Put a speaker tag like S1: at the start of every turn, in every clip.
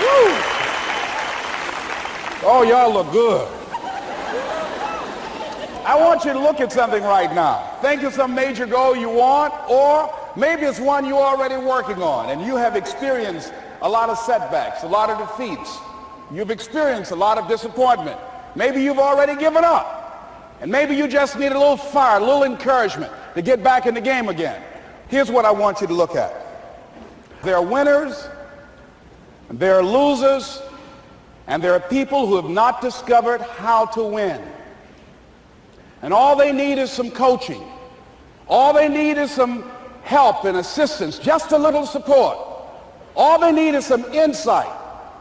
S1: Woo. Oh, y'all look good. I want you to look at something right now. Think of some major goal you want, or maybe it's one you're already working on and you have experienced a lot of setbacks, a lot of defeats. You've experienced a lot of disappointment. Maybe you've already given up. And maybe you just need a little fire, a little encouragement to get back in the game again. Here's what I want you to look at. There are winners, there are losers, and there are people who have not discovered how to win. And all they need is some coaching. All they need is some help and assistance, just a little support. All they need is some insight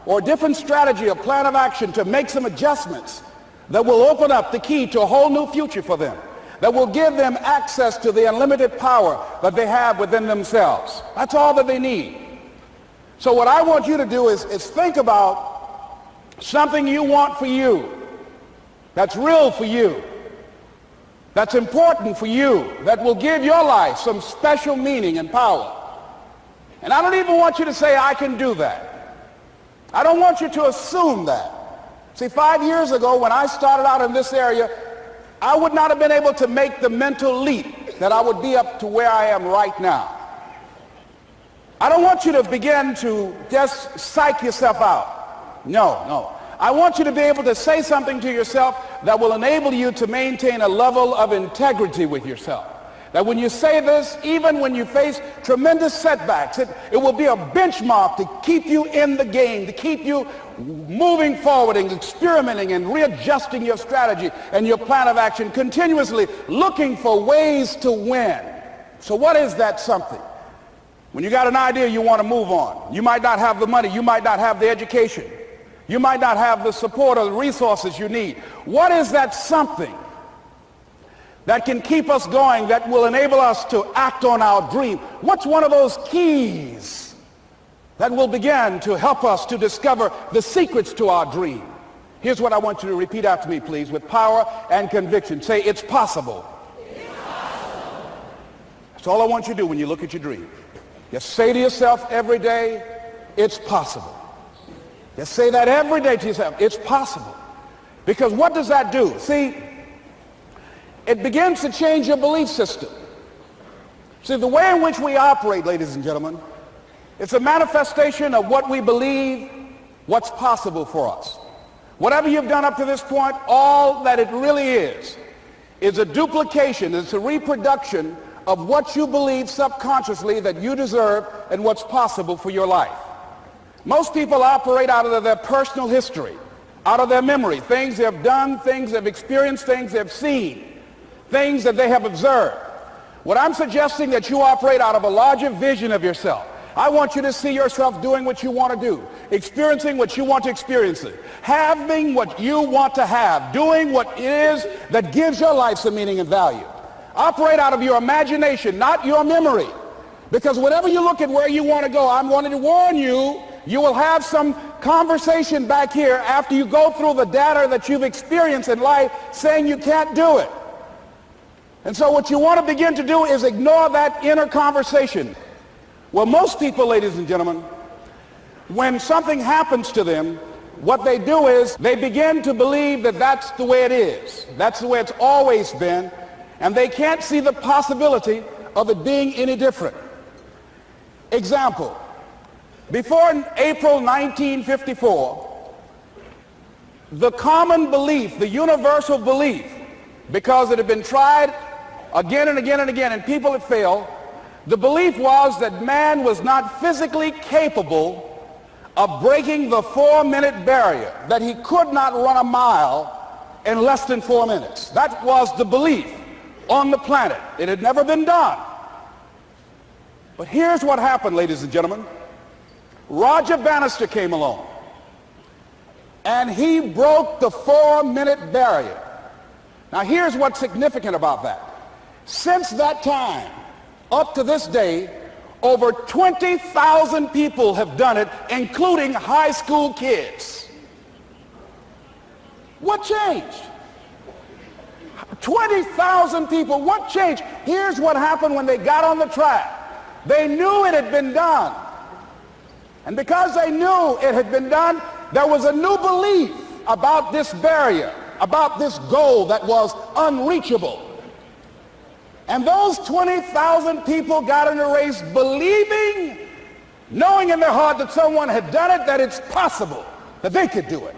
S1: or a different strategy, a plan of action to make some adjustments that will open up the key to a whole new future for them, that will give them access to the unlimited power that they have within themselves. That's all that they need. So what I want you to do is think about something you want for you, that's real for you, that's important for you, that will give your life some special meaning and power. And I don't even want you to say, I can do that. I don't want you to assume that. See, 5 years ago when I started out in this area, I would not have been able to make the mental leap that I would be up to where I am right now. I don't want you to begin to just psych yourself out. No. I want you to be able to say something to yourself that will enable you to maintain a level of integrity with yourself. That when you say this, even when you face tremendous setbacks, it will be a benchmark to keep you in the game, to keep you moving forward and experimenting and readjusting your strategy and your plan of action, continuously looking for ways to win. So what is that something? When you got an idea you want to move on, you might not have the money, you might not have the education, you might not have the support or the resources you need. What is that something that can keep us going, that will enable us to act on our dream? What's one of those keys that will begin to help us to discover the secrets to our dream? Here's what I want you to repeat after me, please, with power and conviction. Say, it's possible. It's possible. That's all I want you to do when you look at your dream. Just say to yourself every day, it's possible. Just say that every day to yourself, it's possible. Because what does that do? See, it begins to change your belief system. See, the way in which we operate, ladies and gentlemen, it's a manifestation of what we believe, what's possible for us. Whatever you've done up to this point, all that it really is a duplication, it's a reproduction of what you believe subconsciously that you deserve and what's possible for your life. Most people operate out of their personal history, out of their memory, things they have done, things they've experienced, things they've seen, things that they have observed. What I'm suggesting that you operate out of a larger vision of yourself. I want you to see yourself doing what you want to do, experiencing what you want to experience, having what you want to have, doing what it is that gives your life some meaning and value. Operate out of your imagination, not your memory. Because whenever you look at where you want to go, I'm wanting to warn you, you will have some conversation back here after you go through the data that you've experienced in life saying you can't do it. And so what you want to begin to do is ignore that inner conversation. Well, most people, ladies and gentlemen, when something happens to them, what they do is they begin to believe that that's the way it is. That's the way it's always been. And they can't see the possibility of it being any different. Example, before April 1954, the common belief, the universal belief, because it had been tried again and again and again and people had failed, the belief was that man was not physically capable of breaking the 4-minute barrier, that he could not run a mile in less than 4 minutes. That was the belief on the planet. It had never been done. But here's what happened, ladies and gentlemen. Roger Bannister came along, and he broke the 4-minute barrier. Now here's what's significant about that. Since that time, up to this day, over 20,000 people have done it, including high school kids. What changed? 20,000 people. What changed? Here's what happened when they got on the track. They knew it had been done. And because they knew it had been done, there was a new belief about this barrier, about this goal that was unreachable. And those 20,000 people got in a race believing, knowing in their heart that someone had done it, that it's possible that they could do it.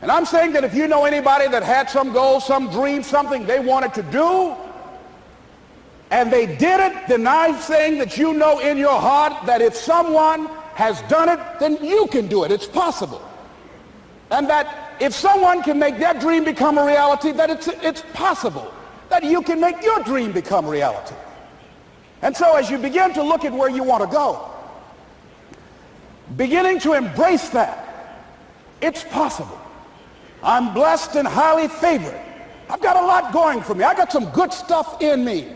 S1: And I'm saying that if you know anybody that had some goal, some dream, something they wanted to do, and they did it, then I'm saying that you know in your heart that if someone has done it, then you can do it. It's possible. And that if someone can make their dream become a reality, that it's possible that you can make your dream become reality. And so as you begin to look at where you want to go, beginning to embrace that, it's possible. I'm blessed and highly favored. I've got a lot going for me. I got some good stuff in me.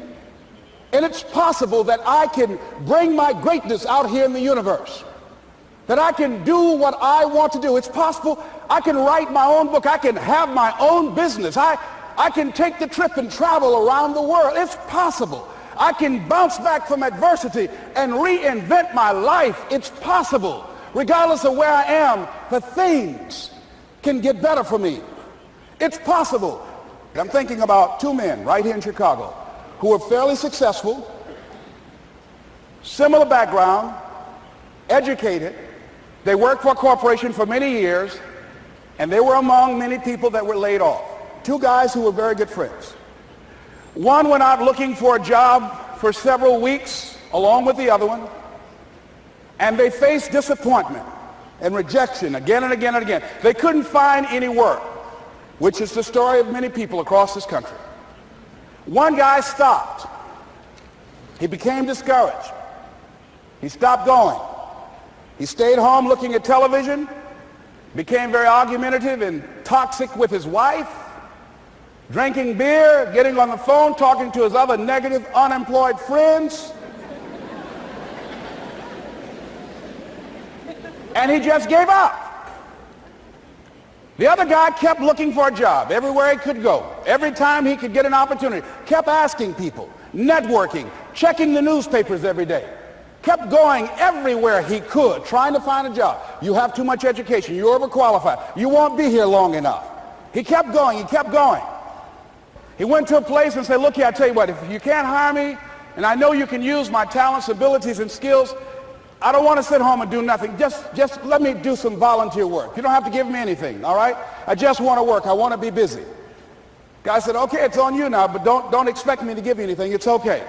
S1: And it's possible that I can bring my greatness out here in the universe. That I can do what I want to do. It's possible I can write my own book. I can have my own business. I can take the trip and travel around the world. It's possible. I can bounce back from adversity and reinvent my life. It's possible. Regardless of where I am, the things can get better for me. It's possible. I'm thinking about two men right here in Chicago who are fairly successful, similar background, educated. They worked for a corporation for many years, and they were among many people that were laid off. Two guys who were very good friends. One went out looking for a job for several weeks along with the other one, and they faced disappointment and rejection again and again and again. They couldn't find any work, which is the story of many people across this country. One guy stopped. He became discouraged. He stopped going. He stayed home looking at television, became very argumentative and toxic with his wife, drinking beer, getting on the phone, talking to his other negative, unemployed friends. And he just gave up. The other guy kept looking for a job everywhere he could go. Every time he could get an opportunity, kept asking people, networking, checking the newspapers every day. Kept going everywhere he could, trying to find a job. You have too much education. You're overqualified. You won't be here long enough. He kept going. He kept going. He went to a place and said, look here, I tell you what, if you can't hire me, and I know you can use my talents, abilities, and skills, I don't want to sit home and do nothing. Just let me do some volunteer work. You don't have to give me anything, all right? I just want to work. I want to be busy. Guy said, okay, it's on you now, but don't expect me to give you anything. It's okay.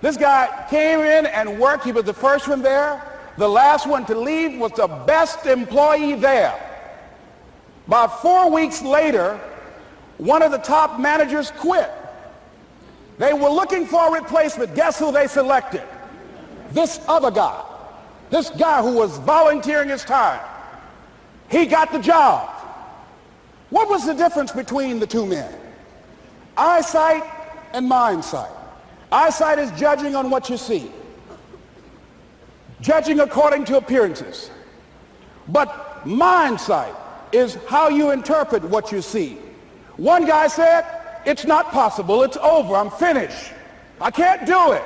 S1: This guy came in and worked. He was the first one there. The last one to leave was the best employee there. About 4 weeks later, one of the top managers quit. They were looking for a replacement. Guess who they selected? This other guy. This guy who was volunteering his time. He got the job. What was the difference between the two men? Eyesight and mindsight. Eyesight is judging on what you see, judging according to appearances. But mindsight is how you interpret what you see. One guy said, it's not possible, it's over, I'm finished. I can't do it.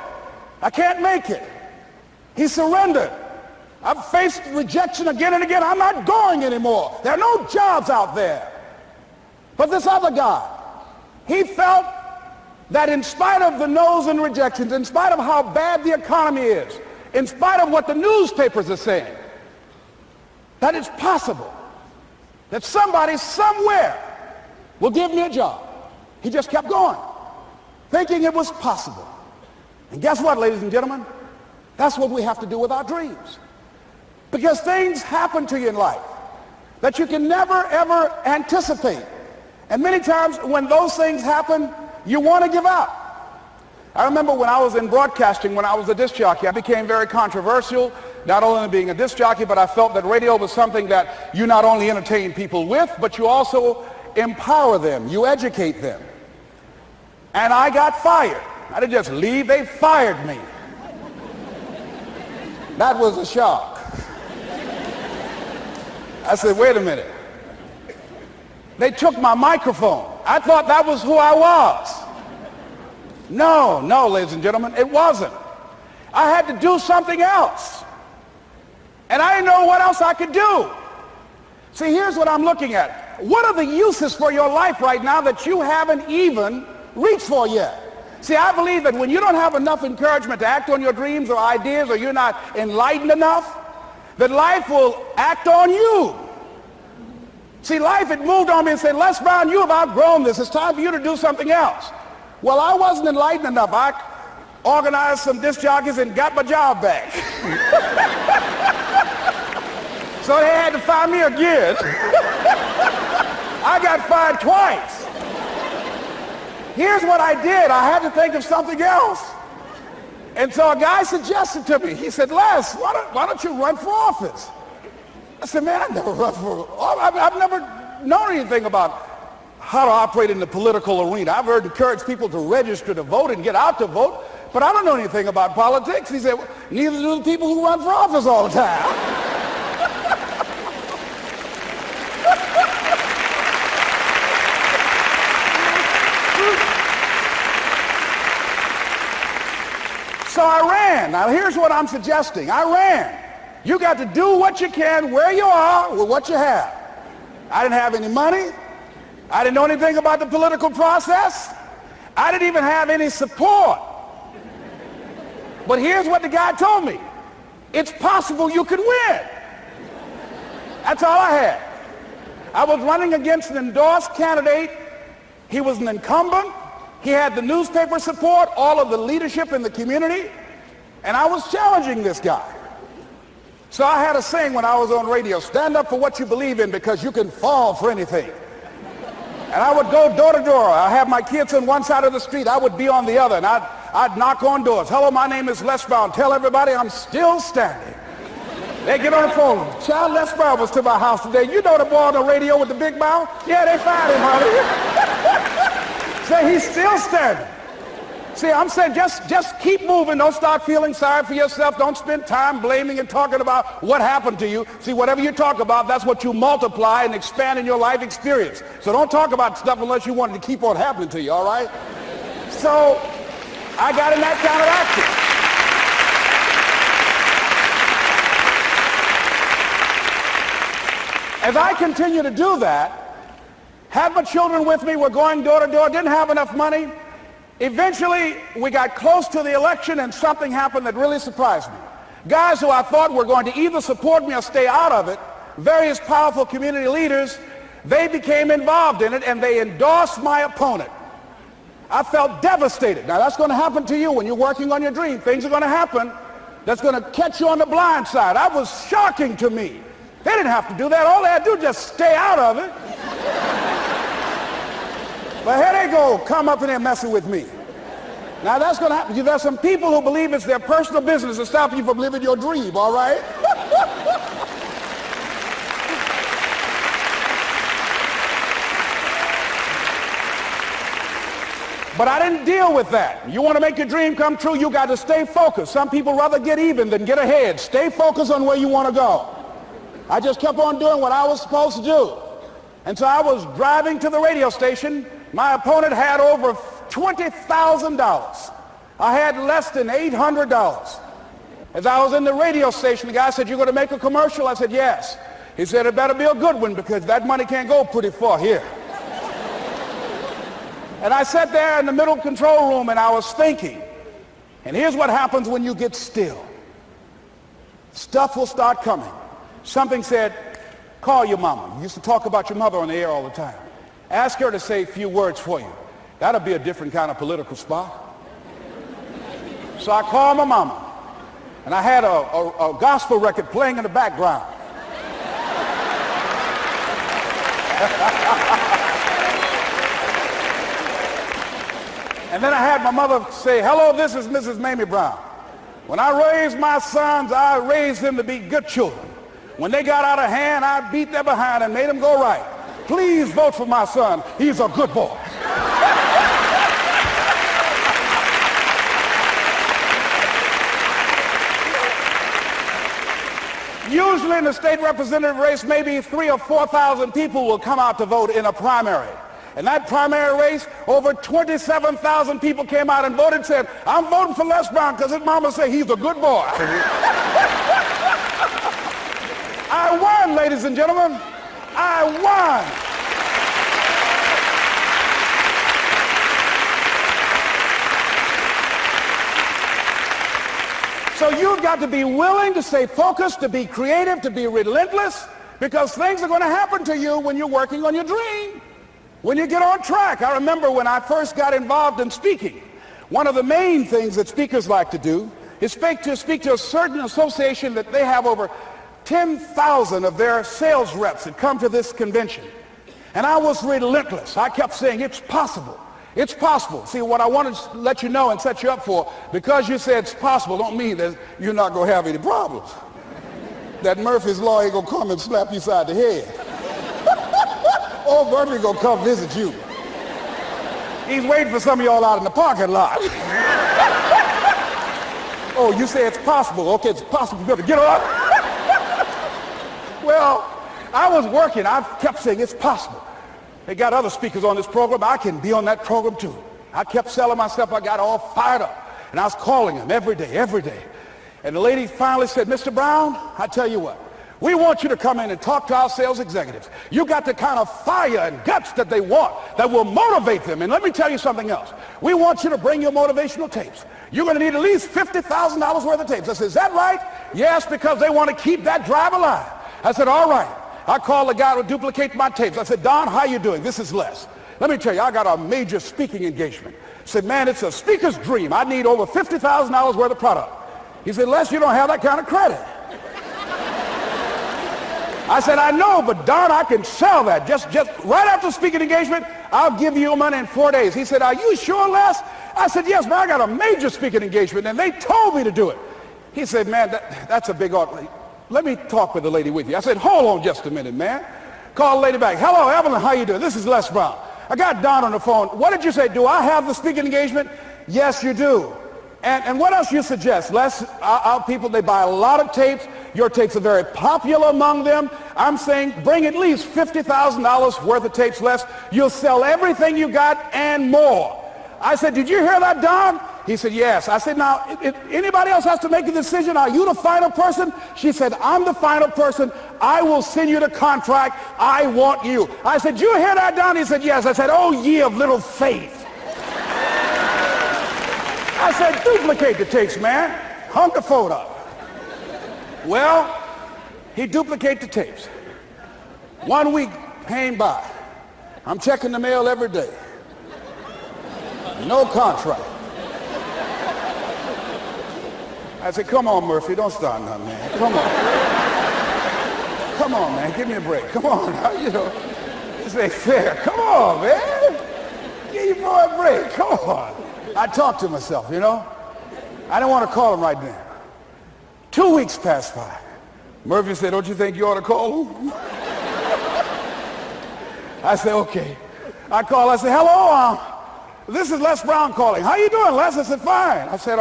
S1: I can't make it. He surrendered. I've faced rejection again and again. I'm not going anymore. There are no jobs out there. But this other guy, he felt that in spite of the no's and rejections, in spite of how bad the economy is, in spite of what the newspapers are saying, that it's possible that somebody somewhere will give me a job. He just kept going, thinking it was possible. And guess what, ladies and gentlemen? That's what we have to do with our dreams. Because things happen to you in life that you can never, ever anticipate. And many times when those things happen, you want to give up. I remember when I was in broadcasting, when I was a disc jockey, I became very controversial, not only being a disc jockey, but I felt that radio was something that you not only entertain people with, but you also empower them, you educate them. And I got fired. I didn't just leave, they fired me. That was a shock. I said, wait a minute. They took my microphone. I thought that was who I was. No, ladies and gentlemen, it wasn't. I had to do something else. And I didn't know what else I could do. See, here's what I'm looking at. What are the uses for your life right now that you haven't even reached for yet? See, I believe that when you don't have enough encouragement to act on your dreams or ideas, or you're not enlightened enough, that life will act on you. See, life had moved on me and said, Les Brown, you have outgrown this. It's time for you to do something else. Well, I wasn't enlightened enough. I organized some disc jockeys and got my job back. So they had to fire me again. I got fired twice. Here's what I did. I had to think of something else. And so a guy suggested to me, he said, Les, why don't you run for office? I said, man, I've never run for office. I've never known anything about how to operate in the political arena. I've heard encourage people to register to vote and get out to vote, but I don't know anything about politics. He said, well, neither do the people who run for office all the time. So I ran. Now here's what I'm suggesting. I ran. You got to do what you can where you are with what you have. I didn't have any money. I didn't know anything about the political process. I didn't even have any support. But here's what the guy told me. It's possible you could win. That's all I had. I was running against an endorsed candidate. He was an incumbent. He had the newspaper support, all of the leadership in the community, and I was challenging this guy. So I had a saying when I was on radio, stand up for what you believe in because you can fall for anything. And I would go door to door. I have my kids on one side of the street. I would be on the other, and I'd knock on doors. Hello, my name is Les Brown. Tell everybody I'm still standing. They get on the phone. Child, Les Brown was to my house today. You know the boy on the radio with the big mouth? Yeah, they fired him, honey. Say he's still standing. See, I'm saying just keep moving. Don't start feeling sorry for yourself. Don't spend time blaming and talking about what happened to you. See, whatever you talk about, that's what you multiply and expand in your life experience. So don't talk about stuff unless you want it to keep on happening to you, all right? So I got in that kind of action. As I continue to do that, had my children with me, we're going door to door, didn't have enough money. Eventually, we got close to the election and something happened that really surprised me. Guys who I thought were going to either support me or stay out of it, various powerful community leaders, they became involved in it and they endorsed my opponent. I felt devastated. Now that's going to happen to you when you're working on your dream. Things are going to happen that's going to catch you on the blind side. That was shocking to me. They didn't have to do that. All they had to do was just stay out of it. But here they go, come up in there messing with me. Now that's going to happen. There's some people who believe it's their personal business to stop you from living your dream, all right? But I didn't deal with that. You want to make your dream come true, you got to stay focused. Some people rather get even than get ahead. Stay focused on where you want to go. I just kept on doing what I was supposed to do. And so I was driving to the radio station. My opponent had over $20,000. I had less than $800. As I was in the radio station, the guy said, "You're going to make a commercial?" I said, "Yes." He said, "It better be a good one because that money can't go pretty far here." And I sat there in the middle control room and I was thinking. And here's what happens when you get still. Stuff will start coming. Something said, "Call your mama." You used to talk about your mother on the air all the time. Ask her to say a few words for you. That'll be a different kind of political spot. So I called my mama. And I had a gospel record playing in the background. And then I had my mother say, "Hello, this is Mrs. Mamie Brown. When I raised my sons, I raised them to be good children. When they got out of hand, I beat their behind and made them go right. Please vote for my son. He's a good boy." Usually in the state representative race, maybe 3,000 or 4,000 people will come out to vote in a primary. In that primary race, over 27,000 people came out and voted and said, I'm voting for Les Brown because his mama said he's a good boy. I won, ladies and gentlemen. I won. So you've got to be willing to stay focused, to be creative, to be relentless, because things are going to happen to you when you're working on your dream, when you get on track. I remember when I first got involved in speaking, one of the main things that speakers like to do is speak to a certain association that they have over 10,000 of their sales reps that come to this convention. And I was relentless. I kept saying, it's possible. It's possible. See, what I want to let you know and set you up for, because you said it's possible, don't mean that you're not going to have any problems. That Murphy's Law ain't going to come and slap you side the head. Old Murphy going to come visit you. He's waiting for some of y'all out in the parking lot. Oh, you say it's possible. Okay, it's possible. You better get up. Well, I was working. I kept saying it's possible. They got other speakers on this program. I can be on that program too. I kept selling myself. I got all fired up. And I was calling them every day. And the lady finally said, Mr. Brown, I tell you what, we want you to come in and talk to our sales executives. You got the kind of fire and guts that they want, that will motivate them. And let me tell you something else. We want you to bring your motivational tapes. You're going to need at least $50,000 worth of tapes. I said, is that right? Yes, because they want to keep that drive alive. I said, all right. I called the guy to duplicate my tapes. I said, Don, how you doing? This is Les. Let me tell you, I got a major speaking engagement. I said, man, it's a speaker's dream. I need over $50,000 worth of product. He said, Les, you don't have that kind of credit. I said, I know, but Don, I can sell that. Just right after speaking engagement, I'll give you your money in 4 days. He said, are you sure, Les? I said, yes, man, I got a major speaking engagement, and they told me to do it. He said, man, that's a big order. Let me talk with the lady with you. I said, hold on just a minute, man. Call the lady back. Hello, Evelyn, how you doing? This is Les Brown. I got Don on the phone. What did you say? Do I have the speaking engagement? Yes, you do. And what else you suggest? Les, our people, they buy a lot of tapes. Your tapes are very popular among them. I'm saying bring at least $50,000 worth of tapes, Les. You'll sell everything you got and more. I said, did you hear that, Don? He said, yes. I said, now, if anybody else has to make a decision, are you the final person? She said, I'm the final person. I will send you the contract. I want you. I said, you hear that, Don? He said, yes. I said, oh, ye of little faith. I said, duplicate the tapes, man. Hung the phone up. Well, he duplicated the tapes. 1 week came by. I'm checking the mail every day. No contract. I said, come on, Murphy, don't start nothing, man. Come on. Come on, man, give me a break. Come on, you know, this ain't fair. Come on, man. Give your boy a break. Come on. I talked to myself, you know. I didn't want to call him right then. 2 weeks passed by. Murphy said, don't you think you ought to call him? I said, okay. I called. I said, hello, this is Les Brown calling. How you doing, Les? I said, fine. I said,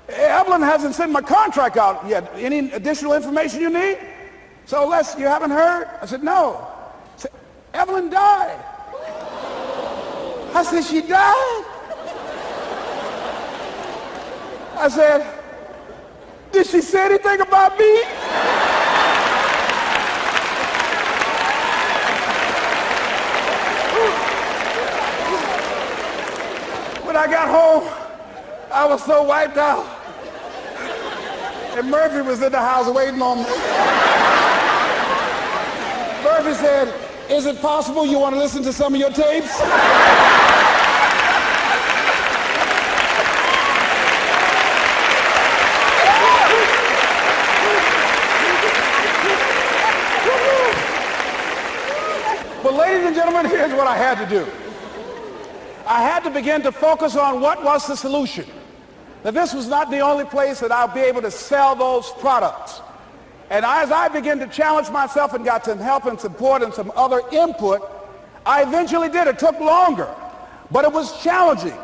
S1: Evelyn hasn't sent my contract out yet. Any additional information you need? So, Les, you haven't heard? I said, no. I said, Evelyn died. I said, she died? I said, did she say anything about me? When I got home, I was so wiped out. And Murphy was in the house waiting on me. Murphy said, is it possible you want to listen to some of your tapes? But ladies and gentlemen, here's what I had to do. I had to begin to focus on what was the solution. That this was not the only place that I'll be able to sell those products. And as I began to challenge myself and got some help and support and some other input, I eventually did. It took longer, but it was challenging.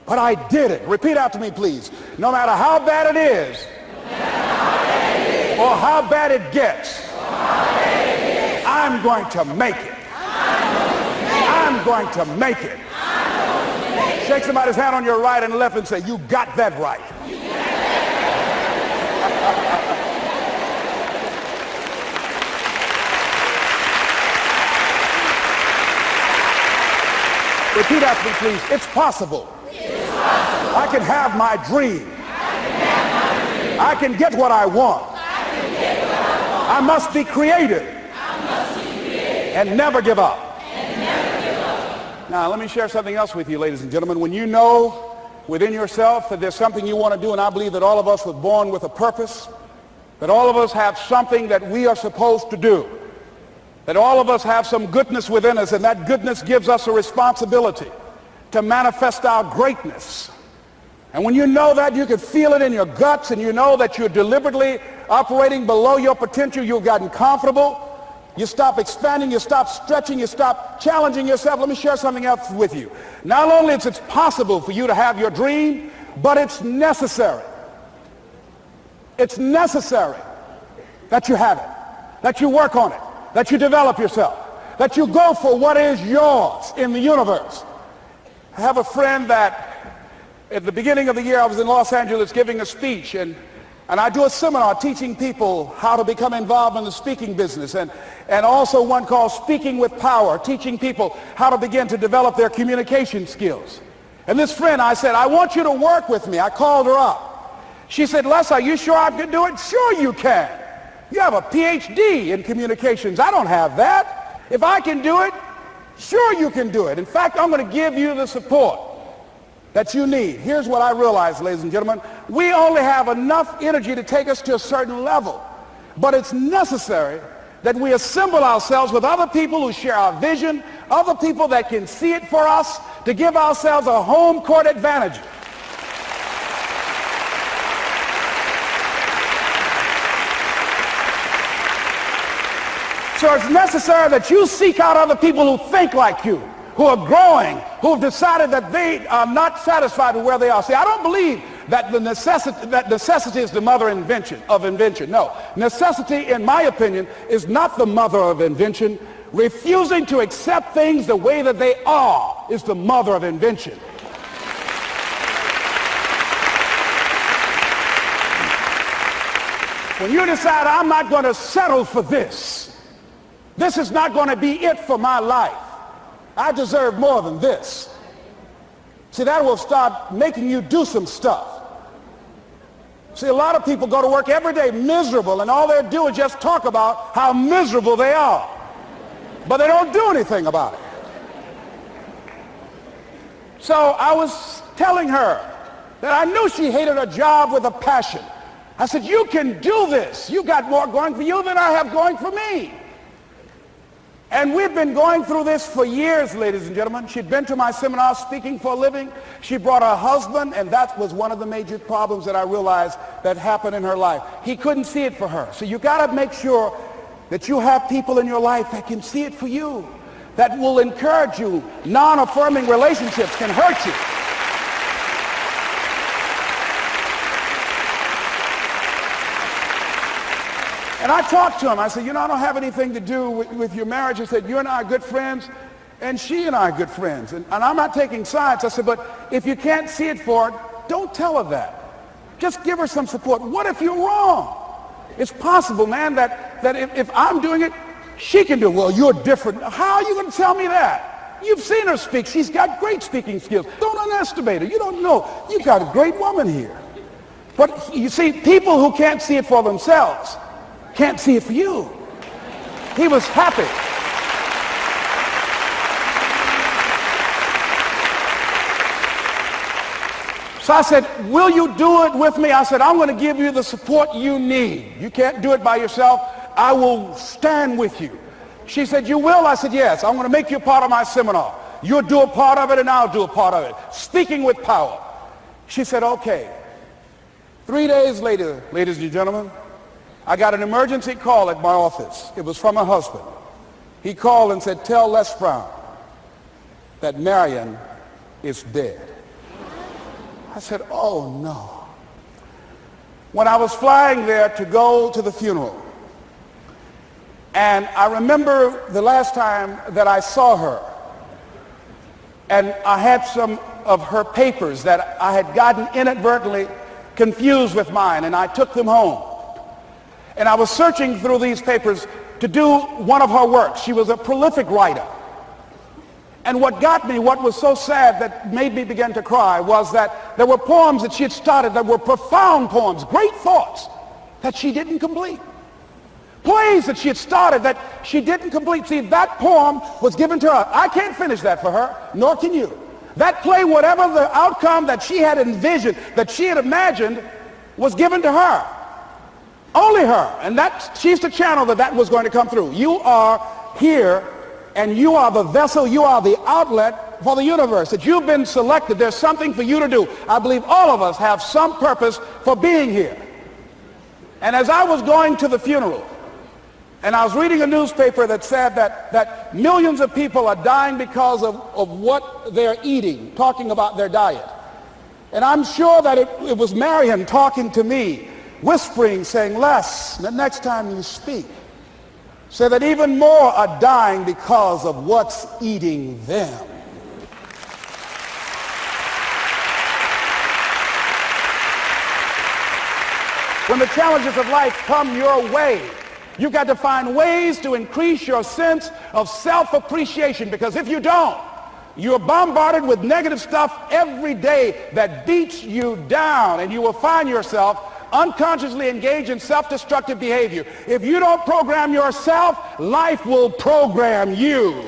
S1: But I did it. Repeat after me, please. No matter how bad it is, or how bad it gets, I'm going to make it. I'm going to make it. Shake somebody's hand on your right and left and say, you got that right. Repeat after me, please. It's possible. I can have my dream. I can get what I want. I must be creative and never give up. Now, let me share something else with you, ladies and gentlemen. When you know within yourself that there's something you want to do, and I believe that all of us were born with a purpose, that all of us have something that we are supposed to do, that all of us have some goodness within us, and that goodness gives us a responsibility to manifest our greatness. And when you know that, you can feel it in your guts, and you know that you're deliberately operating below your potential, you've gotten comfortable, you stop expanding, you stop stretching, you stop challenging yourself. Let me share something else with you. Not only is it possible for you to have your dream, but it's necessary. It's necessary that you have it, that you work on it, that you develop yourself, that you go for what is yours in the universe. I have a friend that at the beginning of the year I was in Los Angeles giving a speech, and I do a seminar teaching people how to become involved in the speaking business, and also one called Speaking with Power, teaching people how to begin to develop their communication skills. And this friend, I said, I want you to work with me. I called her up. She said, Les, are you sure I can do it? Sure you can. You have a PhD in communications. I don't have that. If I can do it, sure you can do it. In fact, I'm going to give you the support that you need. Here's what I realize, ladies and gentlemen. We only have enough energy to take us to a certain level. But it's necessary that we assemble ourselves with other people who share our vision, other people that can see it for us, to give ourselves a home court advantage. So it's necessary that you seek out other people who think like you, who are growing, who have decided that they are not satisfied with where they are. See, I don't believe that necessity is the mother of invention. No, necessity, in my opinion, is not the mother of invention. Refusing to accept things the way that they are is the mother of invention. When you decide, I'm not going to settle for this, this is not going to be it for my life, I deserve more than this. See, that will start making you do some stuff. See, a lot of people go to work every day miserable, and all they do is just talk about how miserable they are. But they don't do anything about it. So I was telling her that I knew she hated her job with a passion. I said, you can do this. You got more going for you than I have going for me. And we've been going through this for years, ladies and gentlemen. She'd been to my seminar speaking for a living. She brought her husband, and that was one of the major problems that I realized that happened in her life. He couldn't see it for her. So you got to make sure that you have people in your life that can see it for you, that will encourage you. Non-affirming relationships can hurt you. And I talked to him. I said, you know, I don't have anything to do with your marriage. I said, you and I are good friends, and she and I are good friends. And I'm not taking sides. I said, but if you can't see it for her, don't tell her that. Just give her some support. What if you're wrong? It's possible, man, that if I'm doing it, she can do it. Well, you're different. How are you going to tell me that? You've seen her speak. She's got great speaking skills. Don't underestimate her. You don't know. You've got a great woman here. But you see, people who can't see it for themselves can't see it for you. He was happy. So I said, will you do it with me? I said, I'm going to give you the support you need. You can't do it by yourself. I will stand with you. She said, you will? I said, yes. I'm going to make you a part of my seminar. You'll do a part of it, and I'll do a part of it. Speaking with Power. She said, okay. 3 days later, ladies and gentlemen, I got an emergency call at my office. It was from her husband. He called and said, tell Les Brown that Marion is dead. I said, oh no. when I was flying there to go to the funeral. And I remember the last time that I saw her, and I had some of her papers that I had gotten inadvertently confused with mine, and I took them home. And I was searching through these papers to do one of her works. She was a prolific writer. And what got me, what was so sad that made me begin to cry, was that there were poems that she had started that were profound poems, great thoughts that she didn't complete. Plays that she had started that she didn't complete. See, that poem was given to her. I can't finish that for her, nor can you. That play, whatever the outcome that she had envisioned, that she had imagined, was given to her. Only her. And she's the channel that was going to come through. You are here, and you are the vessel, you are the outlet for the universe. That you've been selected. There's something for you to do. I believe all of us have some purpose for being here. And as I was going to the funeral, and I was reading a newspaper that said that millions of people are dying because of what they're eating, talking about their diet. And I'm sure that it was Marion talking to me, whispering, saying, Les, the next time you speak, say that even more are dying because of what's eating them. When the challenges of life come your way, you've got to find ways to increase your sense of self-appreciation, because if you don't, you're bombarded with negative stuff every day that beats you down, and you will find yourself unconsciously engaged in self-destructive behavior. If you don't program yourself, life will program you.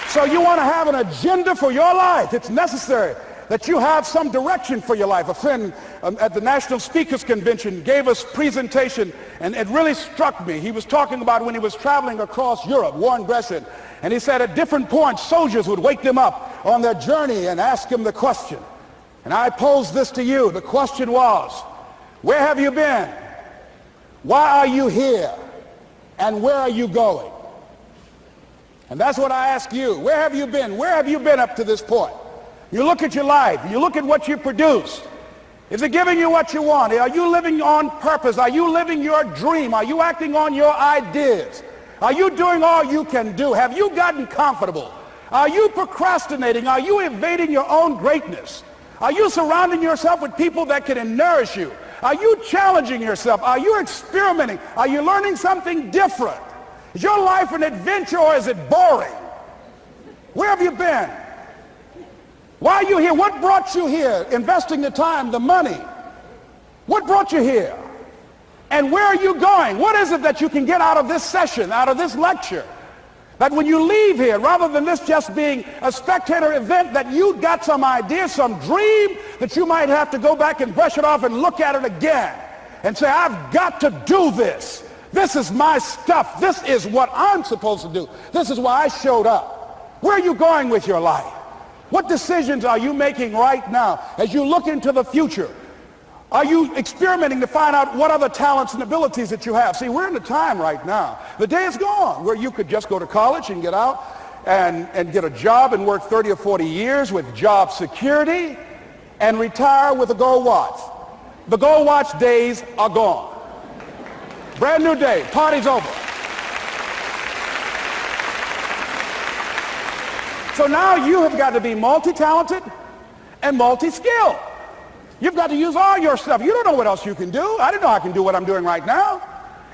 S1: So you want to have an agenda for your life. It's necessary that you have some direction for your life. A friend at the National Speakers Convention gave us a presentation, and it really struck me. He was talking about when he was traveling across Europe, Warren Gresham, and he said at different points soldiers would wake them up on their journey and ask him the question. And I posed this to you. The question was, where have you been? Why are you here? And where are you going? And that's what I ask you. Where have you been? Where have you been up to this point? You look at your life. You look at what you produce. Is it giving you what you want? Are you living on purpose? Are you living your dream? Are you acting on your ideas? Are you doing all you can do? Have you gotten comfortable? Are you procrastinating? Are you evading your own greatness? Are you surrounding yourself with people that can nourish you? Are you challenging yourself? Are you experimenting? Are you learning something different? Is your life an adventure, or is it boring? Where have you been? Why are you here? What brought you here? Investing the time, the money. What brought you here? And where are you going? What is it that you can get out of this session, out of this lecture? That when you leave here, rather than this just being a spectator event, that you got some idea, some dream, that you might have to go back and brush it off and look at it again and say, I've got to do this. This is my stuff. This is what I'm supposed to do. This is why I showed up. Where are you going with your life? What decisions are you making right now as you look into the future? Are you experimenting to find out what other talents and abilities that you have? See, we're in a time right now. The day is gone where you could just go to college and get out and get a job and work 30 or 40 years with job security and retire with a gold watch. The gold watch days are gone. Brand new day. Party's over. So now you have got to be multi-talented and multi-skilled. You've got to use all your stuff. You don't know what else you can do. I didn't know I can do what I'm doing right now.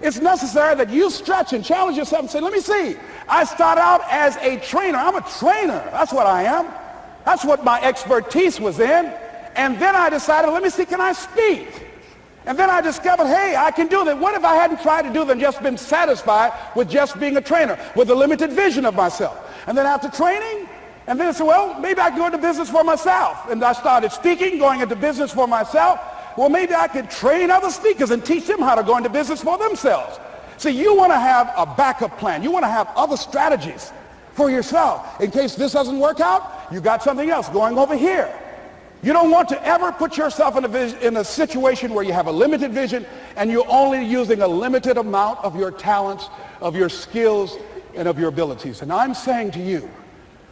S1: It's necessary that you stretch and challenge yourself and say, let me see. I started out as a trainer. I'm a trainer. That's what I am. That's what my expertise was in. And then I decided, let me see, can I speak? And then I discovered, hey, I can do that. What if I hadn't tried to do that and just been satisfied with just being a trainer, with a limited vision of myself? And then after training, and then I said, well, maybe I can go into business for myself. And I started speaking, going into business for myself. Well, maybe I could train other speakers and teach them how to go into business for themselves. See, you want to have a backup plan. You want to have other strategies for yourself. In case this doesn't work out, you got something else going over here. You don't want to ever put yourself in a situation where you have a limited vision and you're only using a limited amount of your talents, of your skills,
S2: and of your abilities. And I'm saying to you,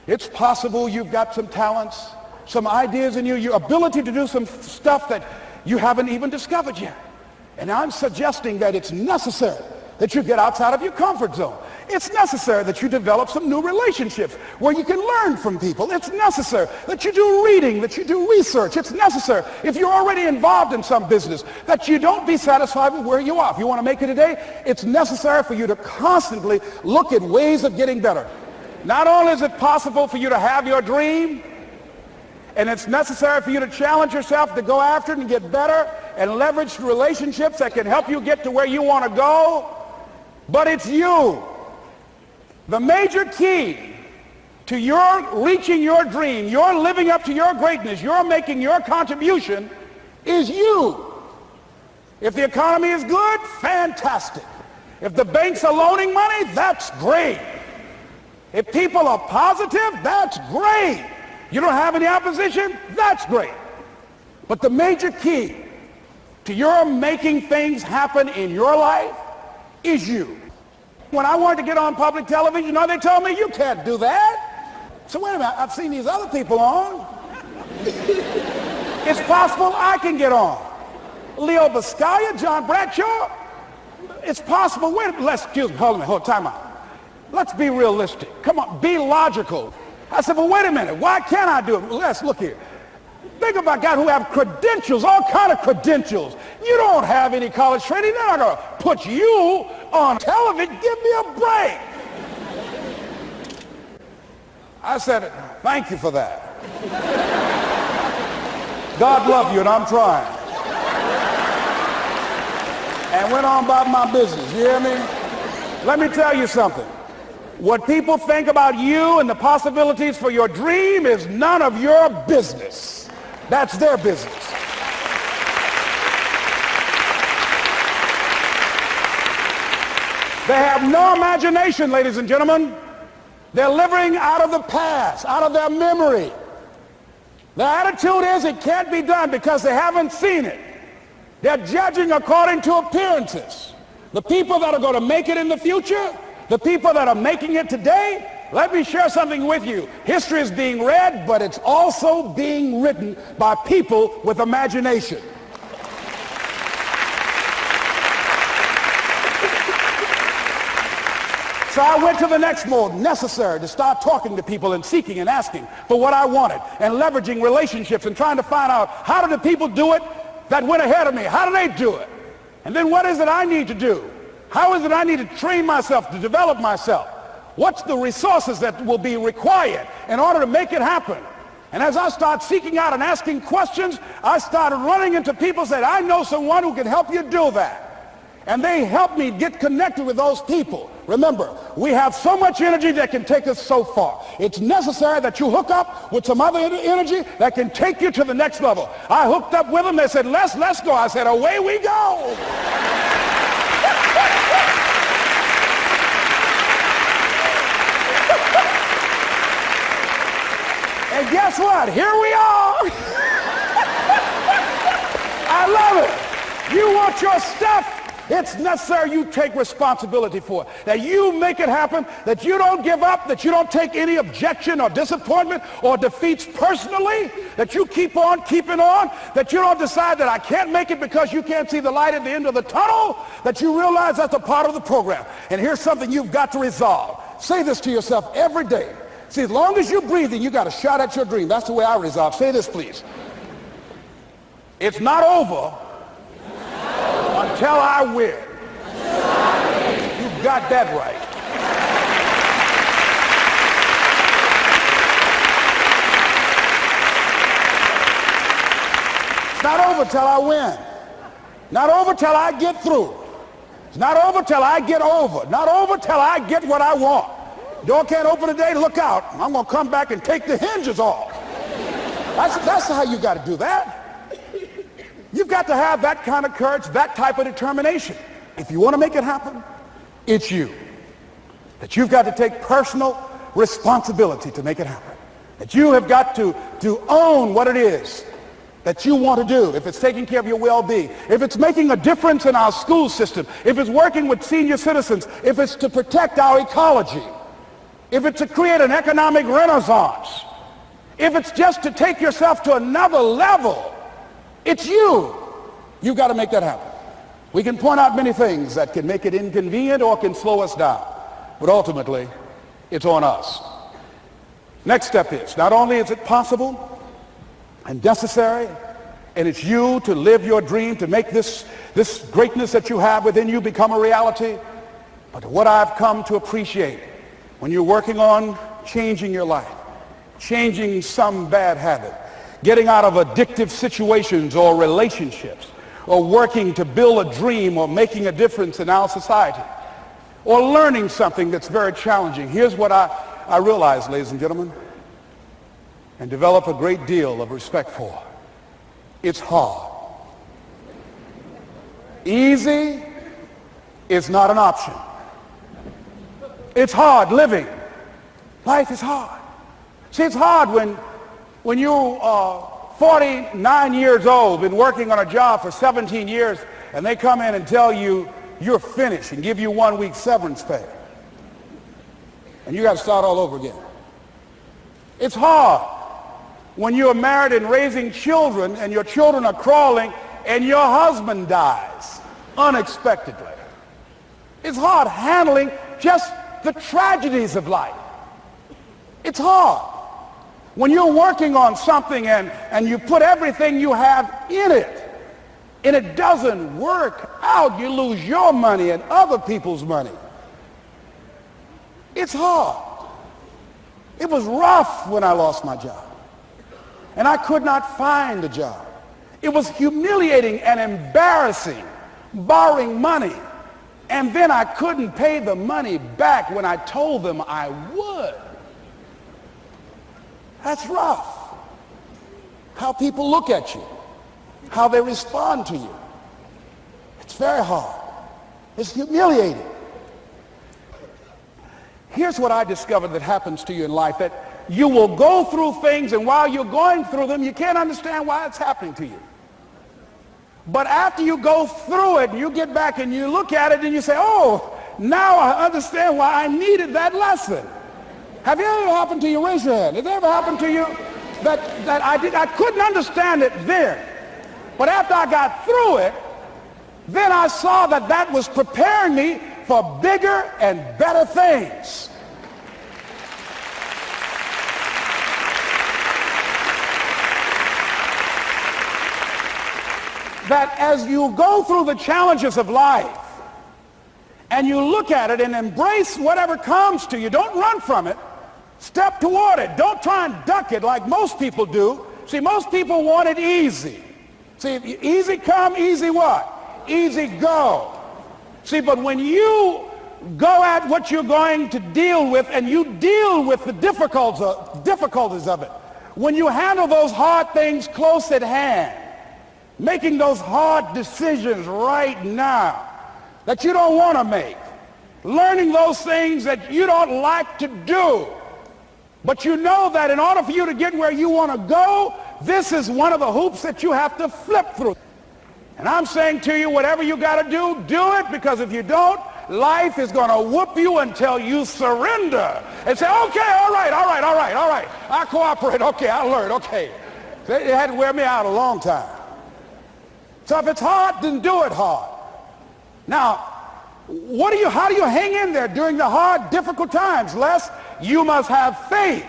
S2: it's possible you've got some talents, some ideas in you, your ability to do some stuff that you haven't even discovered yet. And I'm suggesting that it's necessary that you get outside of your comfort zone. It's necessary that you develop some new relationships where you can learn from people. It's necessary that you do reading, that you do research. It's necessary, if you're already involved in some business, that you don't be satisfied with where you are. If you want to make it today, it's necessary for you to constantly look at ways of getting better. Not only is it possible for you to have your dream, and it's necessary for you to challenge yourself to go after it and get better and leverage relationships that can help you get to where you want to go, but it's you. The major key to your reaching your dream, your living up to your greatness, your making your contribution is you. If the economy is good, fantastic. If the banks are loaning money, that's great. If people are positive, that's great. You don't have any opposition, that's great. But the major key to your making things happen in your life is you. When I wanted to get on public television, you know, they told me, you can't do that. So wait a minute, I've seen these other people on. It's possible I can get on. Leo Biscaya, John Bradshaw, it's possible. Excuse me, hold on, time out. Let's be realistic. Come on, be logical. I said, well, wait a minute, why can't I do it? Let's look here. Think about guys who have credentials, all kind of credentials. You don't have any college training. They're not going to put you on television. Give me a break. I said, thank you for that. God love you, and I'm trying. And went on about my business, you hear me? Let me tell you something. What people think about you and the possibilities for your dream is none of your business. That's their business. They have no imagination, ladies and gentlemen. They're living out of the past, out of their memory. Their attitude is it can't be done because they haven't seen it. They're judging according to appearances. The people that are going to make it in the future, the people that are making it today, let me share something with you. History is being read, but it's also being written by people with imagination. So I went to the next mode, necessary to start talking to people and seeking and asking for what I wanted and leveraging relationships and trying to find out how do the people do it that went ahead of me? How do they do it? And then what is it I need to do? How is it I need to train myself, to develop myself? What's the resources that will be required in order to make it happen? And as I start seeking out and asking questions, I started running into people who said, I know someone who can help you do that. And they helped me get connected with those people. Remember, we have so much energy that can take us so far. It's necessary that you hook up with some other energy that can take you to the next level. I hooked up with them. They said, let's go. I said, away we go. And guess what? Here we are. I love it. You want your stuff? It's necessary you take responsibility for it. That you make it happen, that you don't give up, that you don't take any objection or disappointment or defeats personally, that you keep on keeping on, that you don't decide that I can't make it because you can't see the light at the end of the tunnel, that you realize that's a part of the program. And here's something you've got to resolve. Say this to yourself every day. See, as long as you're breathing, you got a shot at your dream. That's the way I resolve. Say this, please. It's not over until I win. You got that right. It's not over till I win. Not over till I get through. It's not over till I get over. Not over till I get what I want. Door can't open today, look out. I'm going to come back and take the hinges off. That's how you got to do that. You've got to have that kind of courage, that type of determination. If you want to make it happen, it's you. That you've got to take personal responsibility to make it happen. That you have got to own what it is that you want to do, if it's taking care of your well-being, if it's making a difference in our school system, if it's working with senior citizens, if it's to protect our ecology, if it's to create an economic renaissance, if it's just to take yourself to another level, it's you. You've got to make that happen. We can point out many things that can make it inconvenient or can slow us down, but ultimately, it's on us. Next step is, not only is it possible and necessary, and it's you to live your dream, to make this greatness that you have within you become a reality, but what I've come to appreciate when you're working on changing your life, changing some bad habit, getting out of addictive situations or relationships, or working to build a dream or making a difference in our society, or learning something that's very challenging. Here's what I realize, ladies and gentlemen, and develop a great deal of respect for. It's hard. Easy is not an option. It's hard living. Life is hard. See, it's hard when you're 49 years old, been working on a job for 17 years, and they come in and tell you you're finished and give you 1 week severance pay. And you got to start all over again. It's hard when you're married and raising children and your children are crawling and your husband dies unexpectedly. It's hard handling just the tragedies of life. It's hard when you're working on something and you put everything you have in it and it doesn't work out. You lose your money and other people's money. It's hard. It was rough when I lost my job and I could not find a job. It was humiliating and embarrassing, borrowing money, and then I couldn't pay the money back when I told them I would. That's rough. How people look at you, how they respond to you. It's very hard. It's humiliating. Here's what I discovered that happens to you in life, that you will go through things, and while you're going through them, you can't understand why it's happening to you. But after you go through it, you get back and you look at it and you say, oh, now I understand why I needed that lesson. Have it ever happened to you? Raise your hand. Has it ever happened to you that I couldn't understand it then, but after I got through it, then I saw that was preparing me for bigger and better things. That as you go through the challenges of life and you look at it and embrace whatever comes to you, don't run from it. Step toward it. Don't try and duck it like most people do. See, most people want it easy. See, easy come, easy what? Easy go. See, but when you go at what you're going to deal with and you deal with the difficulties of it, when you handle those hard things close at hand, making those hard decisions right now that you don't want to make, learning those things that you don't like to do, but you know that in order for you to get where you want to go, this is one of the hoops that you have to flip through. And I'm saying to you, whatever you got to do it, because if you don't, life is going to whoop you until you surrender and say, okay, all right, I cooperate, okay, I learned, okay. It had to wear me out a long time. So if it's hard, then do it hard. Now, how do you hang in there during the hard, difficult times, Les? You must have faith.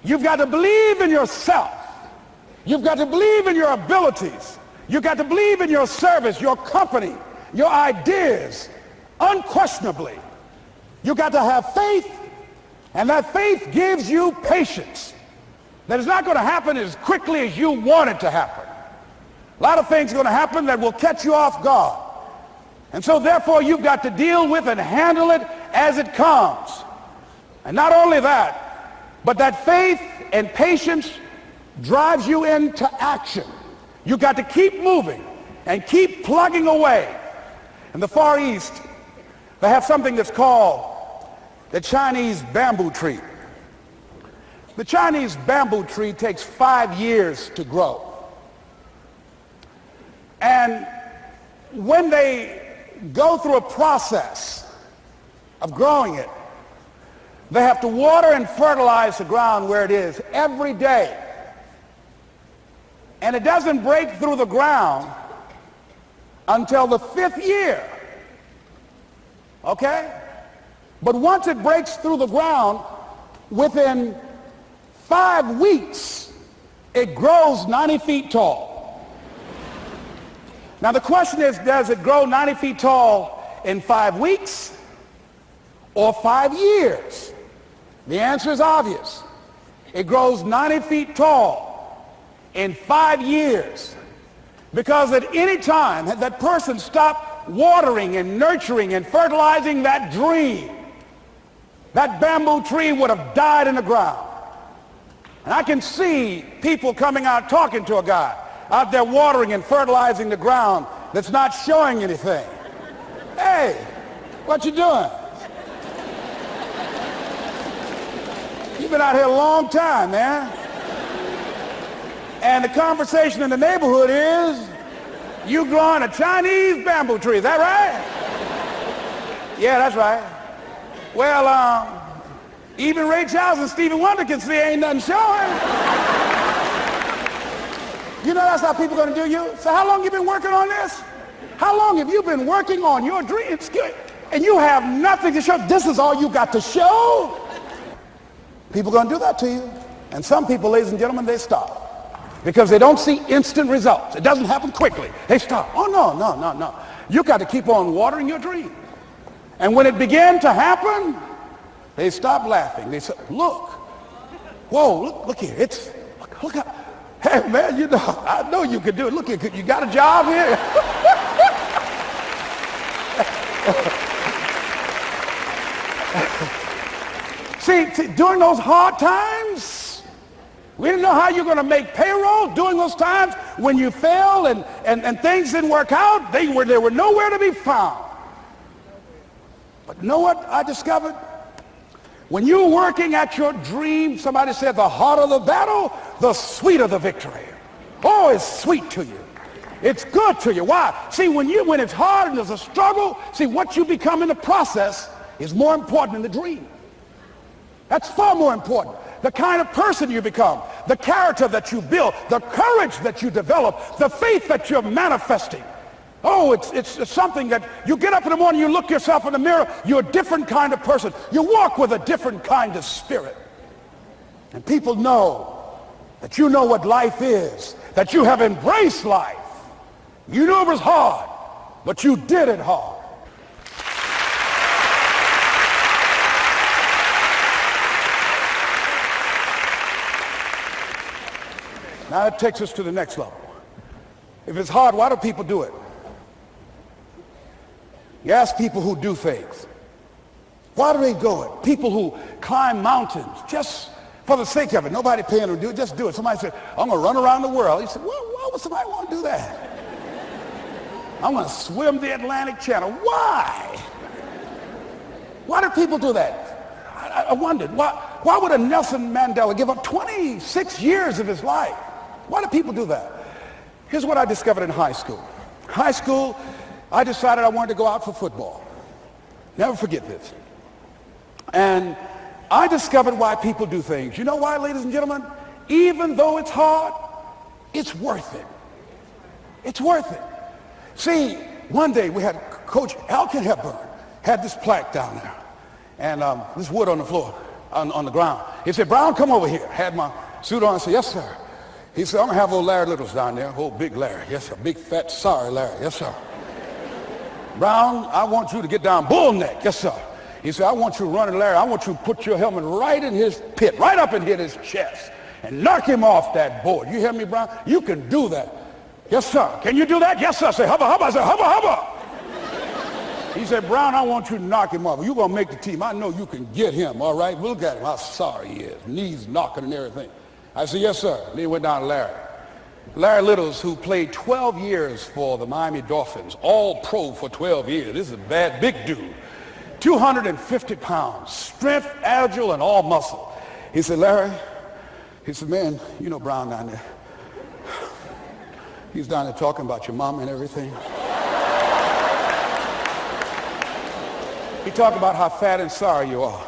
S2: You've got to believe in yourself. You've got to believe in your abilities. You've got to believe in your service, your company, your ideas, unquestionably. You've got to have faith, and that faith gives you patience. That it's not going to happen as quickly as you want it to happen. A lot of things are going to happen that will catch you off guard. And so therefore you've got to deal with and handle it as it comes. And not only that, but that faith and patience drives you into action. You've got to keep moving and keep plugging away. In the Far East, they have something that's called the Chinese bamboo tree. The Chinese bamboo tree takes 5 years to grow. And when they go through a process of growing it, they have to water and fertilize the ground where it is every day. And it doesn't break through the ground until the 5th year. Okay? But once it breaks through the ground, within 5 weeks, it grows 90 feet tall. Now the question is, does it grow 90 feet tall in 5 weeks or 5 years? The answer is obvious. It grows 90 feet tall in 5 years. Because at any time had that person stopped watering and nurturing and fertilizing that dream, that bamboo tree would have died in the ground. And I can see people coming out talking to a guy out there watering and fertilizing the ground that's not showing anything. Hey, what you doing? You've been out here a long time, man. And the conversation in the neighborhood is, you growing a Chinese bamboo tree, is that right? Yeah, that's right. Well, even Ray Charles and Stevie Wonder can see ain't nothing showing. You know that's how people are going to do you? So how long you been working on this? How long have you been working on your dream? It's good. And you have nothing to show. This is all you got to show? People are going to do that to you. And some people, ladies and gentlemen, they stop. Because they don't see instant results. It doesn't happen quickly. They stop. Oh, no. You got to keep on watering your dream. And when it began to happen, they stopped laughing. They said, look. Whoa, look here. Look how. Hey, man, you know, I know you can do it. Look here, you got a job here? See, during those hard times, we didn't know how you're going to make payroll. During those times when you failed and things didn't work out, they were nowhere to be found. But you know what I discovered? When you're working at your dream, somebody said the harder the battle, the sweeter the victory. Oh, it's sweet to you. It's good to you. Why? See, when it's hard and there's a struggle, see, what you become in the process is more important than the dream. That's far more important. The kind of person you become, the character that you build, the courage that you develop, the faith that you're manifesting. Oh, it's something that you get up in the morning, you look yourself in the mirror, you're a different kind of person. You walk with a different kind of spirit. And people know that you know what life is, that you have embraced life. You knew it was hard, but you did it hard. Now that takes us to the next level. If it's hard, why do people do it? You ask people who do things. Why do they go it? People who climb mountains just for the sake of it. Nobody paying them to do it. Just do it. Somebody said, I'm going to run around the world. He said, well, why would somebody want to do that? I'm going to swim the Atlantic Channel. Why? Why do people do that? I wondered, why would a Nelson Mandela give up 26 years of his life? Why do people do that? Here's what I discovered in high school. High school, I decided I wanted to go out for football. Never forget this. And I discovered why people do things. You know why, ladies and gentlemen? Even though it's hard, it's worth it. It's worth it. See, one day we had Coach Alkin Hepburn had this plaque down there. And this wood on the floor, on the ground. He said, Brown, come over here. Had my suit on. I said, yes, sir. He said, I'm going to have old Larry Littles down there. Old big Larry. Yes, sir. Big, fat, sorry Larry. Yes, sir. Brown, I want you to get down bull neck. Yes, sir. He said, I want you to run at Larry. I want you to put your helmet right in his pit, right up and hit his chest, and knock him off that board. You hear me, Brown? You can do that. Yes, sir. Can you do that? Yes, sir. I said, hubba, hubba. I said, hubba, hubba. He said, Brown, I want you to knock him off. You're going to make the team. I know you can get him, all right? Look at him, how sorry he is. Knees knocking and everything. I said, yes, sir. Then he went down to Larry. Larry Littles, who played 12 years for the Miami Dolphins, all pro for 12 years. This is a bad, big dude. 250 pounds, strength, agile, and all muscle. He said, Larry, He said, man, you know Brown down there. He's down there talking about your mom and everything. He talked about how fat and sorry you are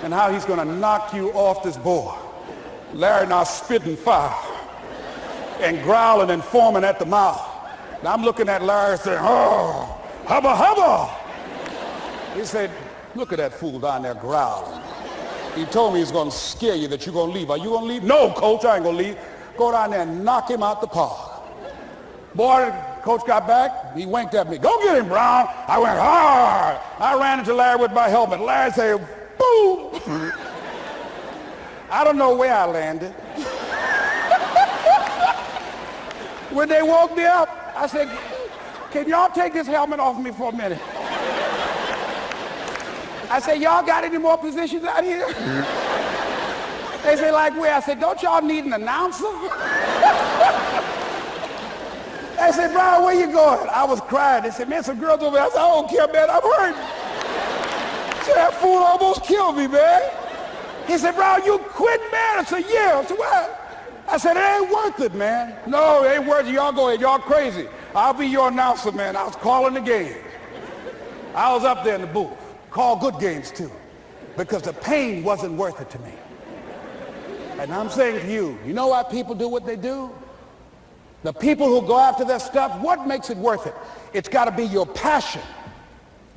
S2: and how he's going to knock you off this board. Larry now spitting fire and growling and foaming at the mouth. And I'm looking at Larry saying, oh, hubba, hubba. He said, look at that fool down there growling. He told me he's going to scare you, that you're going to leave. Are you going to leave? No, coach, I ain't going to leave. Go down there and knock him out the park. Boy, coach got back. He winked at me. Go get him, Brown. I went hard. I ran into Larry with my helmet. Larry said, boom. I don't know where I landed. When they woke me up, I said, can y'all take this helmet off me for a minute? I said, y'all got any more positions out here? They said, like where? I said, don't y'all need an announcer? They said, Brown, where you going? I was crying. They said, man, some girls over there. I said, I don't care, man, I'm hurt. So that fool almost killed me, man. He said, Brown, you quit, man? I said, yeah. I said, what? I said, it ain't worth it, man. No, it ain't worth it. Y'all go ahead. Y'all crazy. I'll be your announcer, man. I was calling the game. I was up there in the booth. Call good games, too, because the pain wasn't worth it to me. And I'm saying to you, you know why people do what they do? The people who go after their stuff, what makes it worth it? It's got to be your passion.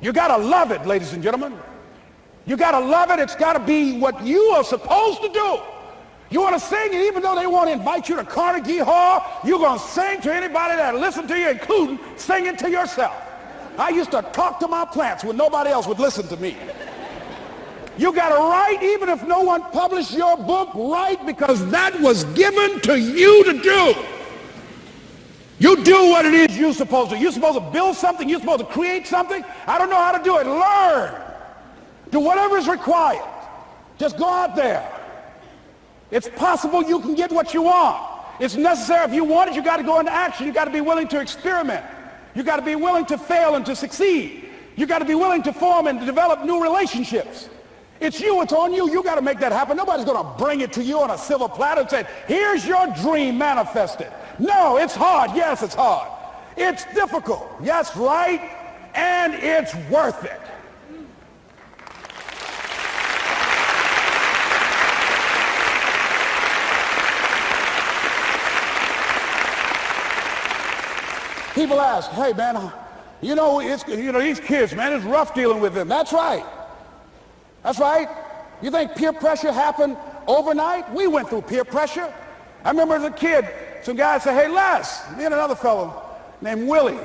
S2: You got to love it, ladies and gentlemen. You got to love it. It's got to be what you are supposed to do. You want to sing, and even though they want to invite you to Carnegie Hall, you're going to sing to anybody that listens to you, including singing to yourself. I used to talk to my plants when nobody else would listen to me. You got to write, even if no one published your book, write, because that was given to you to do. You do what it is you're supposed to. You're supposed to build something. You're supposed to create something. I don't know how to do it. Learn. Do whatever is required. Just go out there. It's possible you can get what you want. It's necessary. If you want it, you got to go into action. You got to be willing to experiment. You got to be willing to fail and to succeed. You got to be willing to form and to develop new relationships. It's you. It's on you. You got to make that happen. Nobody's going to bring it to you on a silver platter and say, here's your dream manifested. No, it's hard. Yes, it's hard. It's difficult. Yes, right. And it's worth it. People ask, hey, man, these kids, man, it's rough dealing with them. That's right. That's right. You think peer pressure happened overnight? We went through peer pressure. I remember as a kid, some guy said, hey, Les, me and another fellow named Willie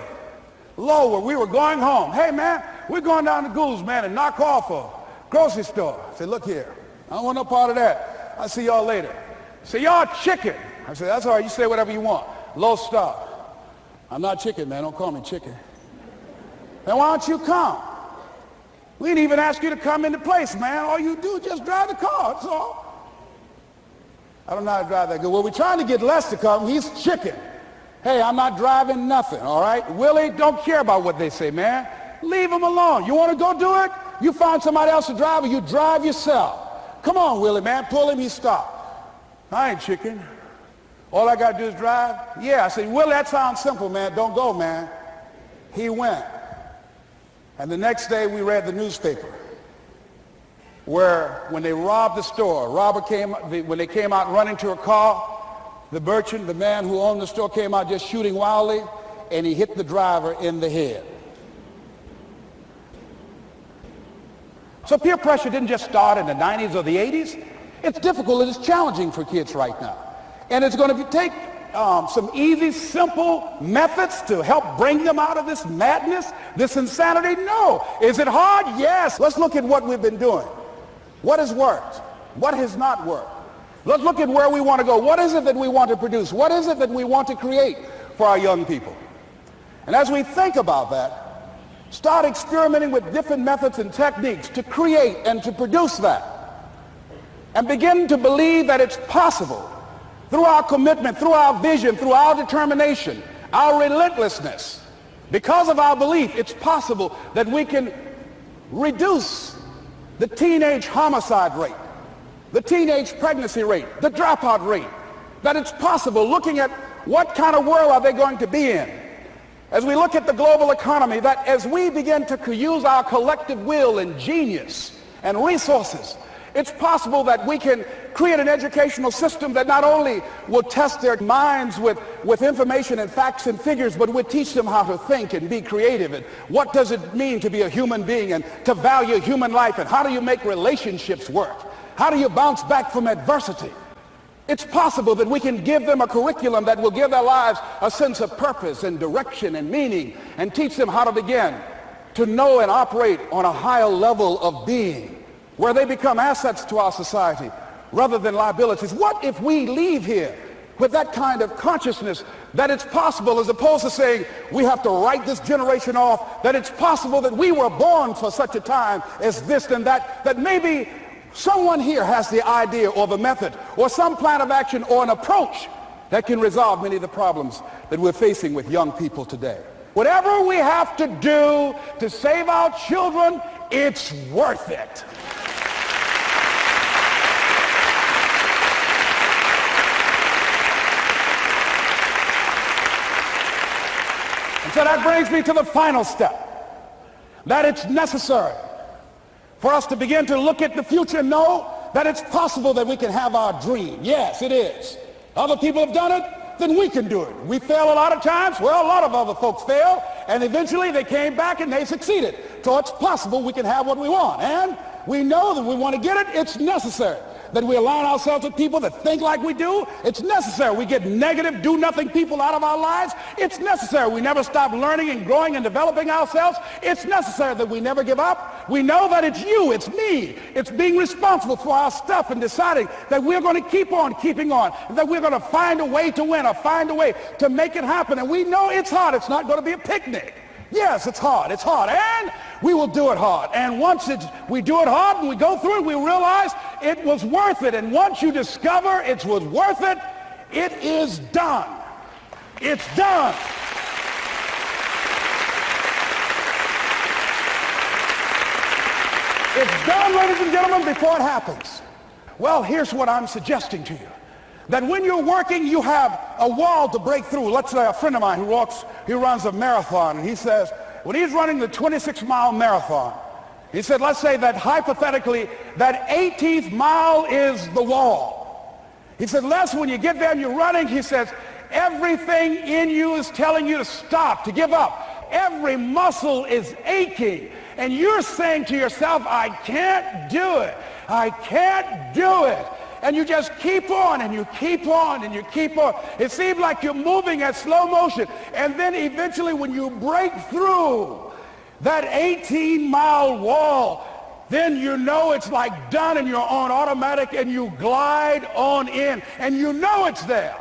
S2: Lower, we were going home. Hey, man, we're going down to Goulds, man, and knock off a grocery store. I said, look here, I don't want no part of that. I'll see y'all later. Say, y'all chicken. I said, that's all right, you say whatever you want. Low stop. I'm not chicken, man. Don't call me chicken. Then why don't you come? We didn't even ask you to come into place, man. All you do is just drive the car, that's all. I don't know how to drive that good. Well, we're trying to get Les to come. He's chicken. Hey, I'm not driving nothing, all right? Willie, don't care about what they say, man. Leave him alone. You want to go do it? You find somebody else to drive, or you drive yourself. Come on, Willie, man. Pull him. He stopped. I ain't chicken. All I got to do is drive? Yeah. I said, Willie, that sounds simple, man. Don't go, man. He went. And the next day we read the newspaper where when they robbed the store, when they came out running to a car, the merchant, the man who owned the store, came out just shooting wildly, and he hit the driver in the head. So peer pressure didn't just start in the 90s or the 80s. It's difficult and it's challenging for kids right now. And it's going to take some easy, simple methods to help bring them out of this madness, this insanity? No. Is it hard? Yes. Let's look at what we've been doing. What has worked? What has not worked? Let's look at where we want to go. What is it that we want to produce? What is it that we want to create for our young people? And as we think about that, start experimenting with different methods and techniques to create and to produce that. And begin to believe that it's possible through our commitment, through our vision, through our determination, our relentlessness. Because of our belief, it's possible that we can reduce the teenage homicide rate. the teenage pregnancy rate, the dropout rate, that it's possible, looking at what kind of world are they going to be in. As we look at the global economy, that as we begin to use our collective will and genius and resources, it's possible that we can create an educational system that not only will test their minds with information and facts and figures, but will teach them how to think and be creative, and what does it mean to be a human being and to value human life, and how do you make relationships work? How do you bounce back from adversity? It's possible that we can give them a curriculum that will give their lives a sense of purpose and direction and meaning, and teach them how to begin to know and operate on a higher level of being, where they become assets to our society rather than liabilities. What if we leave here with that kind of consciousness, that it's possible, as opposed to saying we have to write this generation off, that it's possible that we were born for such a time as this and that, that maybe someone here has the idea or the method or some plan of action or an approach that can resolve many of the problems that we're facing with young people today. Whatever we have to do to save our children, it's worth it. And so that brings me to the final step, that it's necessary for us to begin to look at the future and know that it's possible that we can have our dream. Yes, it is. Other people have done it, then we can do it. We fail a lot of times. Well, a lot of other folks fail, and eventually they came back and they succeeded. So it's possible we can have what we want. And we know that we want to get it. It's necessary that we align ourselves with people that think like we do. It's necessary we get negative, do-nothing people out of our lives. It's necessary we never stop learning and growing and developing ourselves. It's necessary that we never give up. We know that it's you, it's me. It's being responsible for our stuff and deciding that we're going to keep on keeping on, that we're going to find a way to win or find a way to make it happen. And we know it's hard. It's not going to be a picnic. Yes, it's hard, and we will do it hard. And once we do it hard and we go through it, we realize it was worth it. And once you discover it was worth it, it is done. It's done. It's done, ladies and gentlemen, before it happens. Well, here's what I'm suggesting to you. That when you're working, you have a wall to break through. Let's say a friend of mine who runs a marathon, and he says, when he's running the 26-mile marathon, he said, let's say that hypothetically, that 18th mile is the wall. He said, Les, when you get there and you're running, he says, everything in you is telling you to stop, to give up. Every muscle is aching, and you're saying to yourself, I can't do it. I can't do it. And you just keep on, and you keep on, and you keep on. It seems like you're moving at slow motion. And then eventually when you break through that 18-mile wall, then you know it's like done, and you're on automatic, and you glide on in. And you know it's there.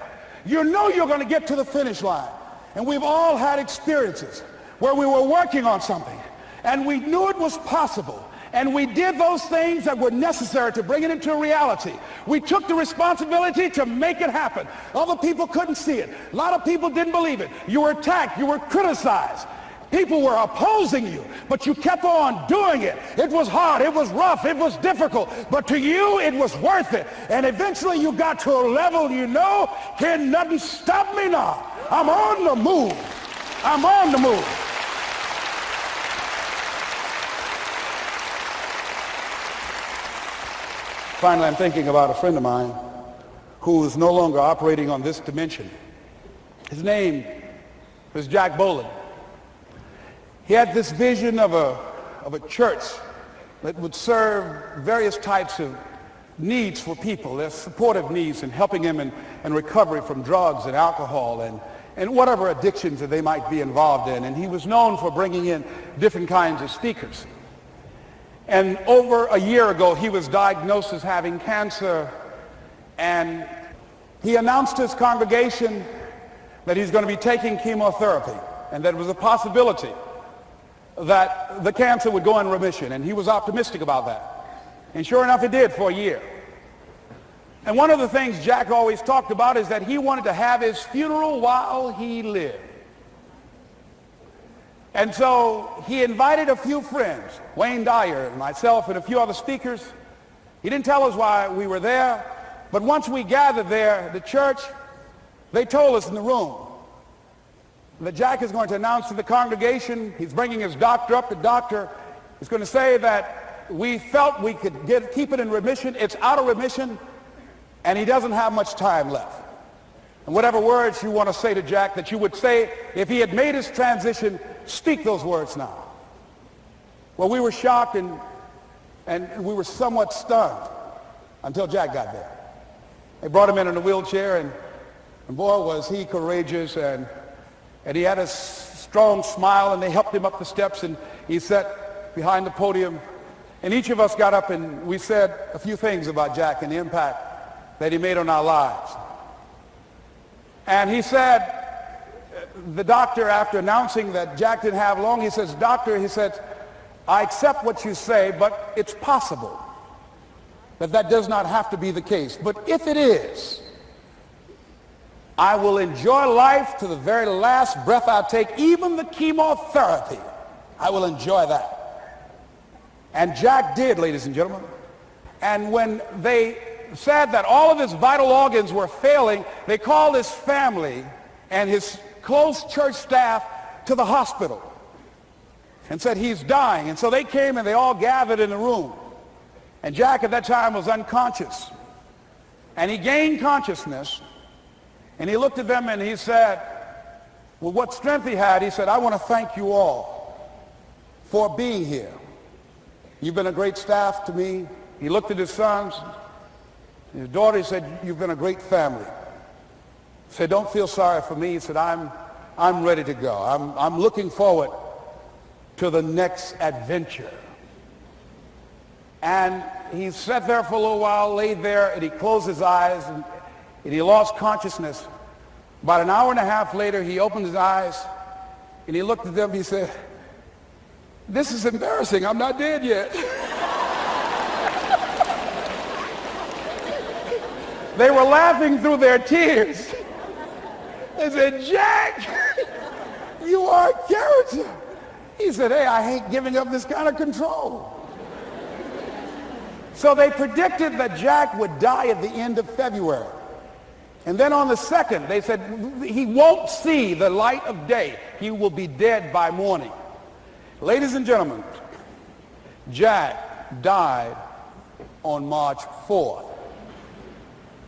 S2: You know you're going to get to the finish line. And we've all had experiences where we were working on something, and we knew it was possible. And we did those things that were necessary to bring it into reality. We took the responsibility to make it happen. Other people couldn't see it. A lot of people didn't believe it. You were attacked. You were criticized. People were opposing you, but you kept on doing it. It was hard. It was rough. It was difficult. But to you, it was worth it. And eventually you got to a level you know, can nothing stop me now. I'm on the move. I'm on the move. Finally, I'm thinking about a friend of mine who is no longer operating on this dimension. His name was Jack Boland. He had this vision of a church that would serve various types of needs for people, their supportive needs, and helping them in recovery from drugs and alcohol and whatever addictions that they might be involved in. And he was known for bringing in different kinds of speakers. And over a year ago, he was diagnosed as having cancer, and he announced to his congregation that he's going to be taking chemotherapy, and that it was a possibility that the cancer would go in remission, and he was optimistic about that. And sure enough, it did for a year. And one of the things Jack always talked about is that he wanted to have his funeral while he lived. And so he invited a few friends, Wayne Dyer and myself and a few other speakers, He didn't tell us why we were there, but once we gathered there, the church, they told us in the room that Jack is going to announce to the congregation, he's bringing his doctor up. The doctor is going to say that we felt we could keep it in remission. It's out of remission, and he doesn't have much time left. And whatever words you want to say to Jack that you would say if he had made his transition, speak those words now. Well, we were shocked and we were somewhat stunned until Jack got there. They brought him in a wheelchair, and boy, was he courageous, and he had a strong smile, and they helped him up the steps, and he sat behind the podium, and each of us got up and we said a few things about Jack and the impact that he made on our lives. And he said, the doctor, after announcing that Jack didn't have long, he says, "Doctor," he said, "I accept what you say, but it's possible that does not have to be the case. But if it is, I will enjoy life to the very last breath I take, even the chemotherapy. I will enjoy that." And Jack did, ladies and gentlemen. And when they said that all of his vital organs were failing, they called his family and his close church staff to the hospital and said, "He's dying." And so they came and they all gathered in the room. And Jack at that time was unconscious. And he gained consciousness, and he looked at them and he said, with what strength he had, he said, "I want to thank you all for being here. You've been a great staff to me." He looked at his sons, his daughter. He said, "You've been a great family." He said, "Don't feel sorry for me." He said, I'm ready to go. I'm looking forward to the next adventure." And he sat there for a little while, laid there, and he closed his eyes, and he lost consciousness. About an hour and a half later, he opened his eyes, and he looked at them. He said, "This is embarrassing. I'm not dead yet." They were laughing through their tears. They said, "Jack, you are a character." He said, "Hey, I hate giving up this kind of control." So they predicted that Jack would die at the end of February. And then on the 2nd, they said, he won't see the light of day. He will be dead by morning. Ladies and gentlemen, Jack died on March 4th.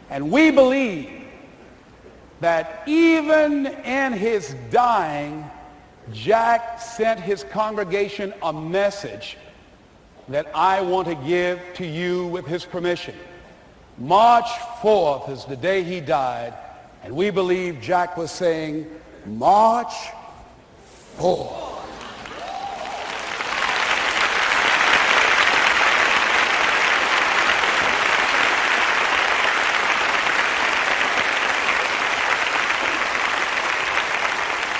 S2: And we believe that even in his dying, Jack sent his congregation a message that I want to give to you with his permission. March 4th is the day he died, and we believe Jack was saying, "March 4th."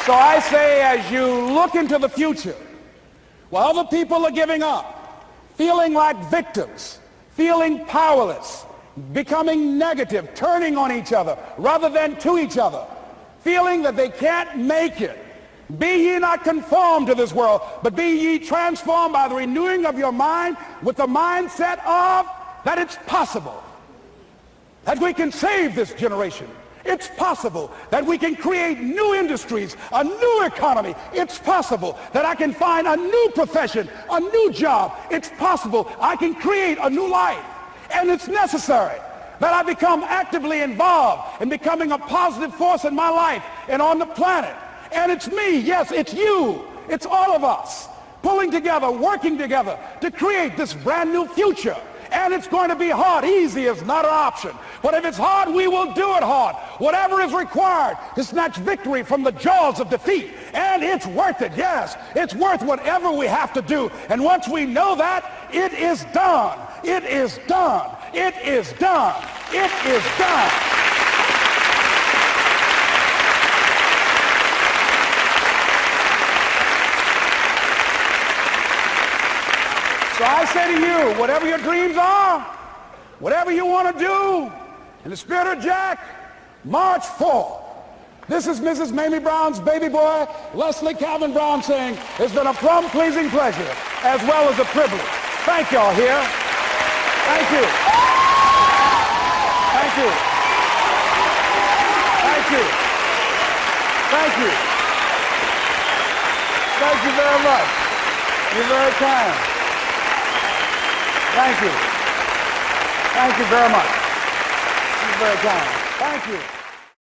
S2: So I say, as you look into the future, while other people are giving up, feeling like victims, feeling powerless, becoming negative, turning on each other rather than to each other, feeling that they can't make it, be ye not conformed to this world, but be ye transformed by the renewing of your mind with the mindset of that it's possible that we can save this generation. It's possible that we can create new industries, a new economy. It's possible that I can find a new profession, a new job. It's possible I can create a new life. And it's necessary that I become actively involved in becoming a positive force in my life and on the planet. And it's me, yes, it's you, it's all of us, pulling together, working together to create this brand new future. And it's going to be hard. Easy is not an option. But if it's hard, we will do it hard. Whatever is required to snatch victory from the jaws of defeat. And it's worth it, yes. It's worth whatever we have to do. And once we know that, it is done. It is done. It is done. It is done. So I say to you, whatever your dreams are, whatever you want to do, in the spirit of Jack, March 4th. This is Mrs. Mamie Brown's baby boy, Leslie Calvin Brown, saying, it's been a plum-pleasing pleasure as well as a privilege. Thank y'all here. Thank you. Thank you. Thank you. Thank you. Thank you very much. You're very kind. Thank you. Thank you very much. You're very kind. Thank you.